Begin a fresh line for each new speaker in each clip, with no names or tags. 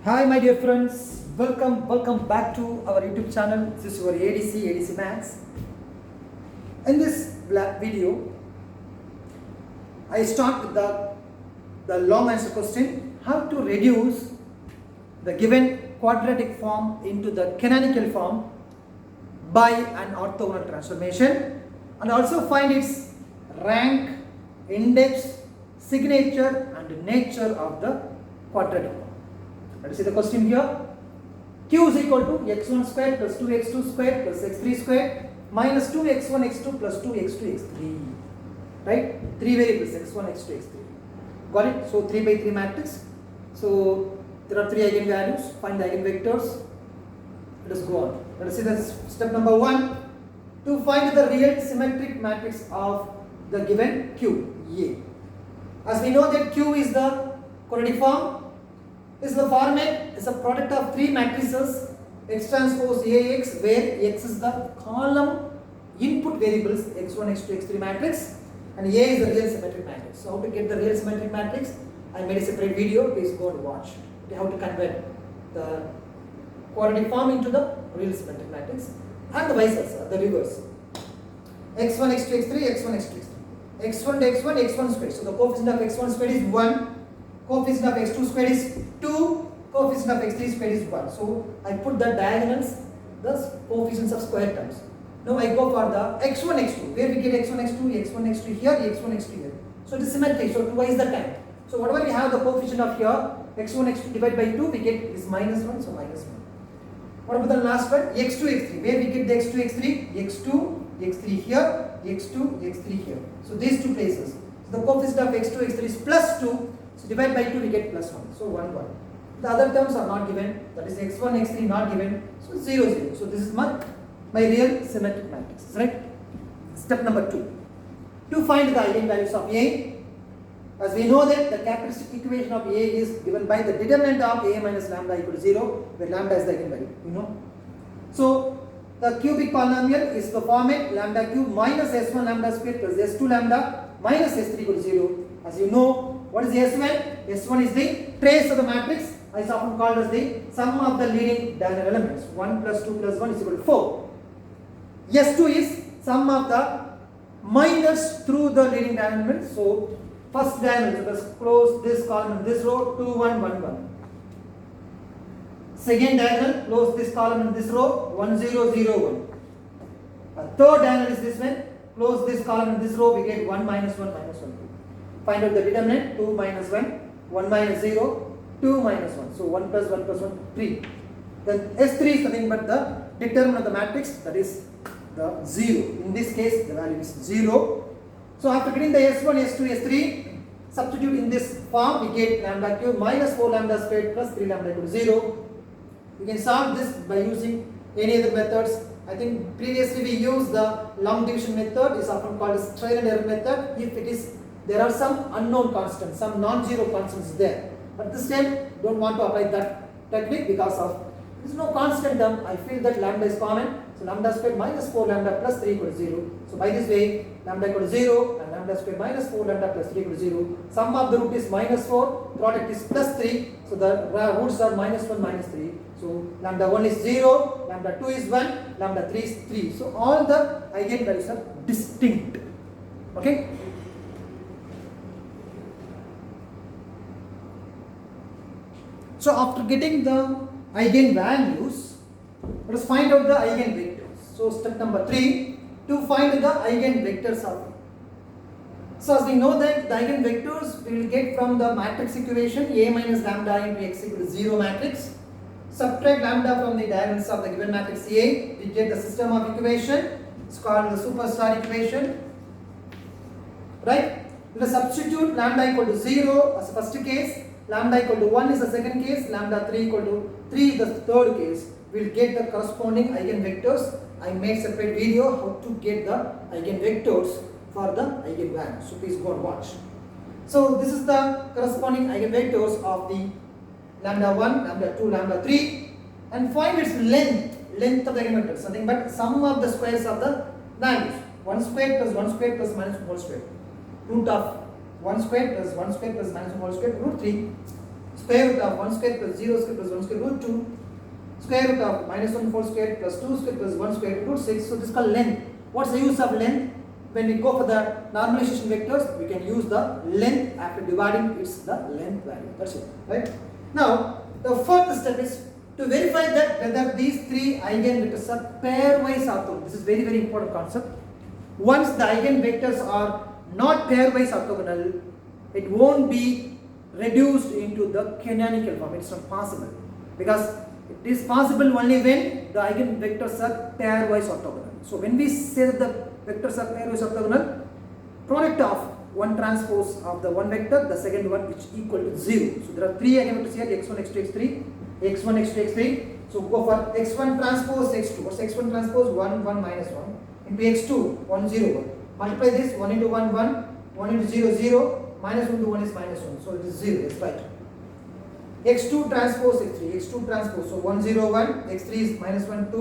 Hi my dear friends, welcome back to our YouTube channel. This is your ADC Maths. In this video, I start with the long answer question, how to reduce the given quadratic form into the canonical form by an orthogonal transformation, and also find its rank, index, signature and nature of the quadratic form. Let us see the question here. Q is equal to x1 squared plus 2x2 squared plus x3 squared minus 2x1 x2 plus 2x2 x3. Right? Three variables x1, x2, x3. Got it? So 3 by 3 matrix. So there are three eigenvalues. Find the eigenvectors. Let us go on. Let us see the step number 1. To find the real symmetric matrix of the given Q, A. As we know that Q is the quadratic form. Is the format is a product of three matrices x transpose AX, where X is the column input variables x1, x2, x3 matrix, and A is the real symmetric matrix. So how to get the real symmetric matrix? I made a separate video. Please go and watch. Okay, how to convert the quadratic form into the real symmetric matrix, and the vice versa, the reverse. x1, x2, x3, x1, x2, x3. x1 to x1, x1 squared. So the coefficient of x1 squared is 1. Coefficient of x2 squared is 2, coefficient of x3 squared is 1. So I put the diagonals, the coefficients of square terms. Now I go for the x1, x2, where we get x1, x2, x1, x2 here, x1, x2 here. So it is symmetric, so twice the time. So whatever we have the coefficient of here, x1, x2 divided by 2, we get this minus 1, so minus 1. What about the last one? x2, x3, where we get the x2, x3, x2, x3 here, x2, x3 here. So these two places. So the coefficient of x2, x3 is plus 2. So divide by 2 we get plus 1. So 1, 1. The other terms are not given. That is x1, x3 not given. So 0, 0. So this is my real symmetric matrix. Right? Step number 2. To find the eigenvalues of A. As we know that the characteristic equation of A is given by the determinant of A minus lambda equal to 0, where lambda is the eigenvalue. You know. So the cubic polynomial is the format lambda cube minus s1 lambda squared plus s2 lambda minus s3 equal to 0. As you know, what is S1? S1 is the trace of the matrix, is often called as the sum of the leading diagonal elements. 1 plus 2 plus 1 is equal to 4. S2 is sum of the minors through the leading diagonal elements. So first diagonal, so let's close this column and this row, 2, 1, 1, 1. Second diagonal, close this column and this row, 1, 0, 0, 1. Third diagonal is this one, close this column and this row, we get 1, minus 1, minus 1. Find out the determinant, 2 minus 1, 1 minus 0, 2 minus 1. So 1 plus 1 plus 1, 3. Then S3 is nothing but the determinant of the matrix, that is the 0. In this case, the value is 0. So after getting the S1, S2, S3, substitute in this form, we get lambda cube minus 4 lambda squared plus 3 lambda equal to 0. We can solve this by using any other methods. I think previously we used the long division method, is often called as trial and error method. If it is there are some unknown constants, some non-zero constants there. But this time, don't want to apply that technique because of there is no constant term. I feel that lambda is common. So lambda squared minus 4 lambda plus 3 equal to 0. So by this way, lambda equal to 0 and lambda squared minus 4 lambda plus 3 equal to 0. Sum of the root is minus 4, product is plus 3. So the roots are minus 1, minus 3. So lambda 1 is 0, lambda 2 is 1, lambda 3 is 3. So all the eigenvalues are distinct. Okay? So after getting the eigenvalues, let us find out the eigenvectors. So step number 3, to find the eigenvectors of. So as we know that the eigenvectors we will get from the matrix equation A minus lambda into x equal to 0 matrix. Subtract lambda from the diagonals of the given matrix A, we get the system of equation. It's called the superstar equation. Right? Let us substitute lambda equal to 0 as the first case. Lambda equal to 1 is the second case, lambda 3 equal to 3 is the third case. We will get the corresponding eigenvectors. I made separate video how to get the eigenvectors for the eigenvalues. So please go and watch. So this is the corresponding eigenvectors of the lambda 1, lambda 2, lambda 3, and find its length of the eigenvectors. Nothing but sum of the squares of the values. 1 squared plus 1 squared plus minus 1 whole squared. Root of 1 squared plus 1 squared plus minus 1 whole squared, root 3. square root of 1 square plus 0 square plus 1 square root 2, square root of minus 1 whole square plus 2 square plus 1 square root 6. So this is called length. What's the use of length? When we go for the normalization vectors, we can use the length after dividing it's the length value. That's it, right? Now, the fourth step is to verify that whether these three eigenvectors are pairwise orthogonal. This is very, very important concept. Once the eigenvectors are not pairwise orthogonal, it won't be reduced into the canonical form. It's not possible, because it is possible only when the eigenvectors are pairwise orthogonal. So when we say that the vectors are pairwise orthogonal, product of one transpose of the one vector, the second one which equal to 0. So there are three eigenvectors here, x1, x2, x3, x1, x2, x3. So go for x1 transpose x2. What's x1 transpose? 1, 1 minus 1 into x2, 1, 0, 1. Multiply this, 1 into 1, 1, 1 into 0, 0, minus 1 to 1 is minus 1. So it is 0, that's right. x2 transpose x3, x2 transpose. So 1, 0, 1, x3 is minus 1, 2,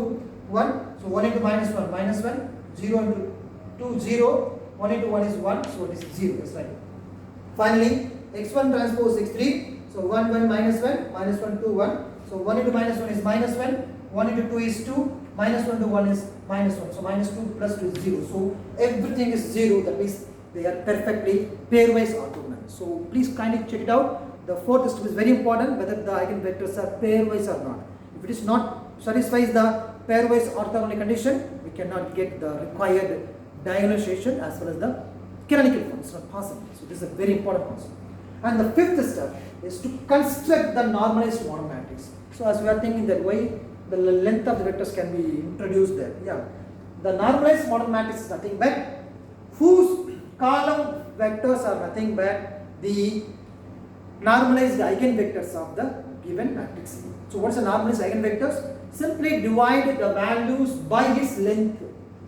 1. So 1 into minus 1, minus 1, 0 into 2, 0. 1 into 1 is 1, so it is 0, that's right. Finally, x1 transpose x3, so 1, 1, minus 1, minus 1, 2, 1. So 1 into minus 1 is minus 1, 1 into 2 is 2, minus 1 to 1 is minus 1. So minus 2 plus 2 is 0. So everything is 0, that means they are perfectly pairwise orthogonal. So please kindly check it out. The fourth step is very important, whether the eigenvectors are pairwise or not. If it is not satisfies the pairwise orthogonal condition, we cannot get the required diagonalization as well as the canonical form. It's not possible. So this is a very important concept. And the fifth step is to construct the normalized model matrix. So as we are thinking that why the length of the vectors can be introduced there. Yeah. The normalized model matrix is nothing but whose column vectors are nothing but the normalized eigenvectors of the given matrix. So what's the normalized eigenvectors? Simply divide the values by its length.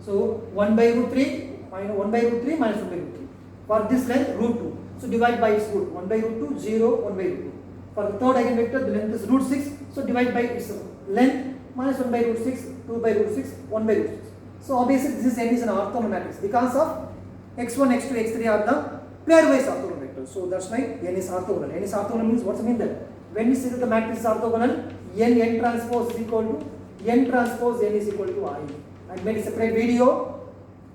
So 1 by root 3, 1 by root 3 minus 1 by root 3. For this length, root 2. So divide by its root. 1 by root 2, 0, 1 by root 2. For the third eigenvector, the length is root 6. So divide by its length, minus 1 by root 6, 2 by root 6, 1 by root 6. So obviously this n is an orthogonal matrix because of x1, x2, x3 are the pairwise orthogonal vectors. So that's why n is orthogonal. N is orthogonal means what's the mean that? When we say that the matrix is orthogonal, n transpose is equal to n transpose n is equal to I. I made a separate video.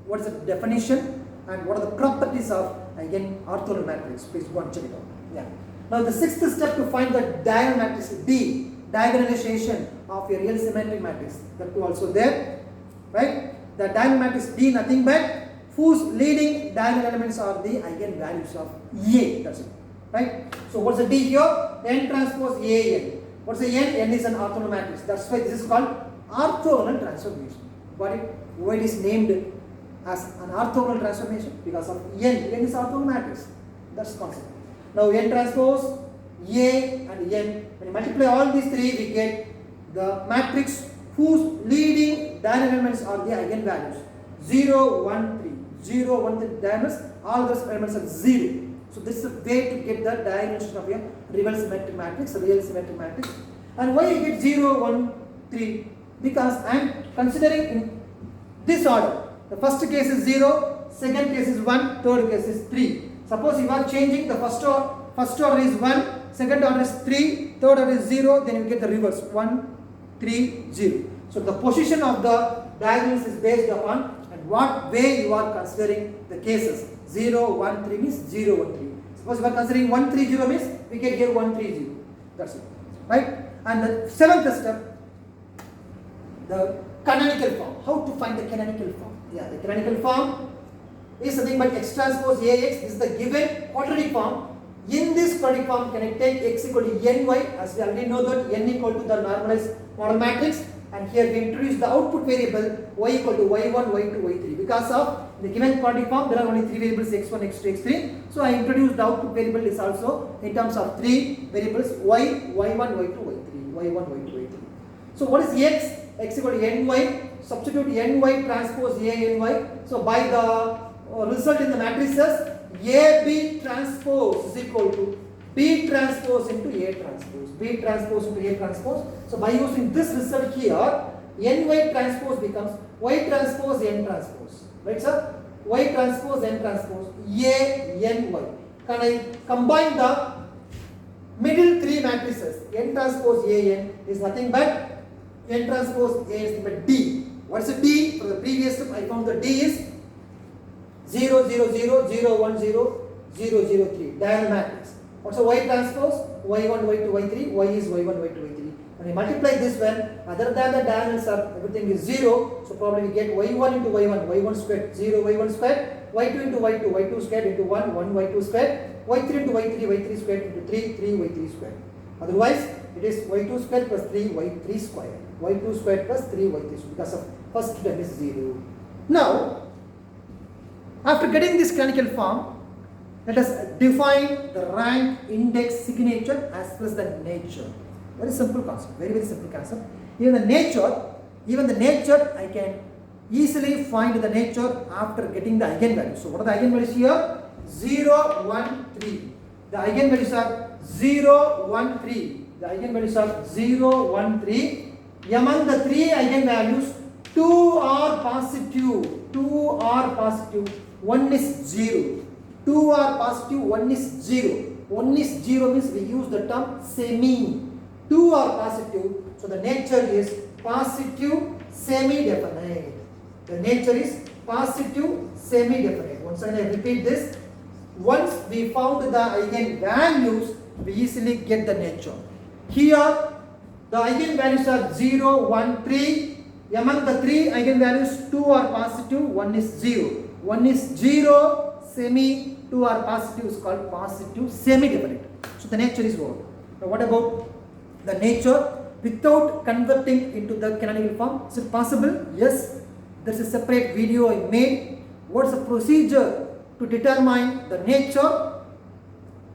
What is the definition and what are the properties of again orthogonal matrix? Please go and check it out. Yeah. Now the sixth step to find the diagonal matrix D, diagonalization of a real symmetric matrix. That too also there, right? The diagonal matrix D nothing but whose leading diagonal elements are the eigenvalues of A. That's it, right? So what's the D here? N transpose A N. What's the N? N is an orthogonal matrix. That's why this is called orthogonal transformation. Got it? Why it is named as an orthogonal transformation? Because of N. N is orthogonal matrix. That's the concept. Now N transpose A and N. When you multiply all these three, we get the matrix whose leading diagonal elements are the eigenvalues. 0, 1, 3. 0, 1, 3 diagonals. All those elements are 0. So this is a way to get the diagonalization of a real symmetric matrix, And why you get 0, 1, 3? Because I am considering in this order. The first case is 0, second case is 1, third case is 3. Suppose you are changing the first order is 1, second order is 3, third order is 0, then you get the reverse 1, 3, 0. So the position of the diagonals is based upon and what way you are considering the cases. 0, 1, 3 means 0, 1, 3. Suppose you are considering 1, 3, 0 means we get here 1, 3, 0. That's it. Right? And the seventh step, the canonical form. How to find the canonical form? Yeah, the canonical form is nothing but x transpose AX. This is the given quadratic form. In this quadratic form, can I take x equal to ny? As we already know that n equal to the normalized model matrix. And here we introduce the output variable y equal to y1, y2, y3. Because of the given quadratic form, there are only three variables x1, x2, x3. So I introduced the output variable is also in terms of three variables y, y1, y2, y3, y1, y2, y3. So what is x? X equal to ny. Substitute ny transpose a ny. So by the result in the matrices, AB transpose is equal to B transpose into A transpose. B transpose into A transpose. So by using this result here, ny transpose becomes y transpose n transpose. Right, sir? Y transpose n transpose A ny. Can I combine the middle three matrices n transpose an is nothing but n transpose A is nothing but D. What's the D? For the previous step I found the D is 0 0 0 0 1 0 0 0 3 diagonal matrix. What's the Y transpose? Y1 Y2 Y3, Y is Y1 Y2 Y3. When I multiply this one, other than the diagonals are everything is 0, so probably we get y1 into y1, y1 squared, 0 y1 squared, y2 into y2, y2 squared into 1, 1 y2 squared, y3 into y3, y3 squared into 3, 3 y3 squared. Otherwise, it is y2 squared plus 3 y3 squared, y2 squared plus 3 y3 squared, because of first term is 0. Now, after getting this canonical form, let us define the rank, index, signature as well as the nature. Very simple concept, very simple concept. Even the nature I can easily find the nature after getting the eigenvalues. So what are the eigenvalues here? 0, 1, 3. The eigenvalues are 0, 1, 3. The eigenvalues are 0, 1, 3. Among the three eigenvalues, 2 are positive. 2 are positive. 1 is 0. 2 are positive, 1 is 0. 1 is 0 means we use the term semi. 2 are positive, so the nature is positive semi-definite. The nature is positive semi-definite. Once again I repeat this. Once we found the eigenvalues, we easily get the nature. Here the eigenvalues are 0, 1, 3. Among the three eigenvalues, 2 are positive, 1 is 0. 1 is 0, semi, 2 are positive is called positive semi-definite. So the nature is over. Now what about the nature without converting into the canonical form? Is it possible? Yes. There is a separate video I made. What's the procedure to determine the nature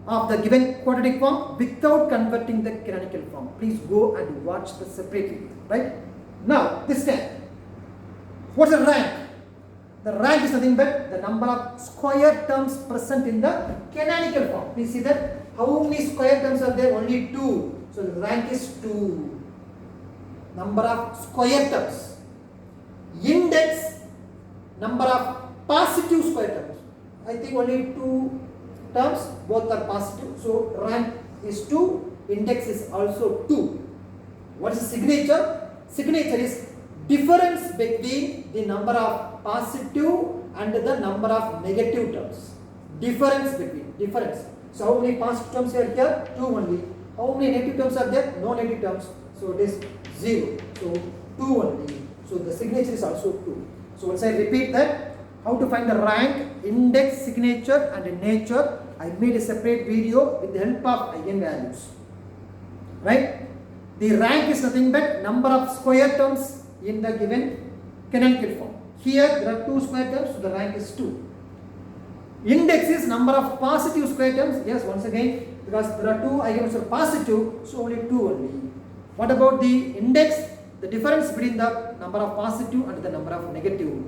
of the given quadratic form without converting the canonical form? Please go and watch the separate video. Right? Now, this time, what's the rank? The rank is nothing but the number of square terms present in the canonical form. Please see that. How many square terms are there? Only 2. So the rank is 2. Number of square terms. Index, number of positive square terms. I think only 2 terms, both are positive. So rank is 2. Index is also 2. What is the signature? Signature is difference between the number of positive and the number of negative terms. Difference between. Difference. So how many positive terms are here? 2 only. How many negative terms are there? No negative terms. So it is 0. So 2 only. So the signature is also 2. So once I repeat that, how to find the rank, index, signature and nature, I made a separate video with the help of eigenvalues. Right? The rank is nothing but number of square terms in the given canonical form. Here there are 2 square terms, so the rank is 2. Index is number of positive square terms. Yes, once again, because there are 2 eigenvalues are positive, so only 2 only. What about the index? The difference between the number of positive and the number of negative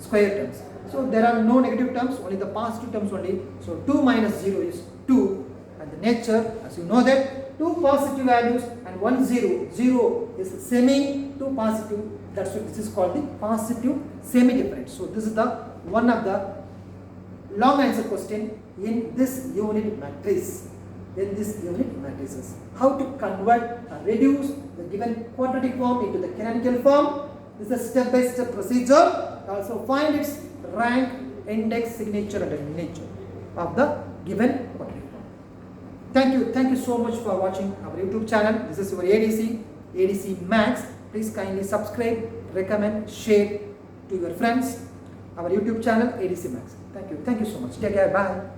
square terms. So there are no negative terms, only the positive terms only. So 2 minus 0 is 2. And the nature, as you know that, 2 positive values and 1 0. 0 is semi, 2 positive. That's what this is called the positive semi-different. So this is the one of the long answer question in this unit matrix. In this unit matrices. How to convert or reduce the given quadratic form into the canonical form. This is a step-by-step procedure. Also find its rank, index, signature and nature of the given quadratic form. Thank you so much for watching our YouTube channel. This is your ADC Max. Please kindly subscribe, recommend, share to your friends. Our YouTube channel ADC Max. Thank you so much. Take care. Bye.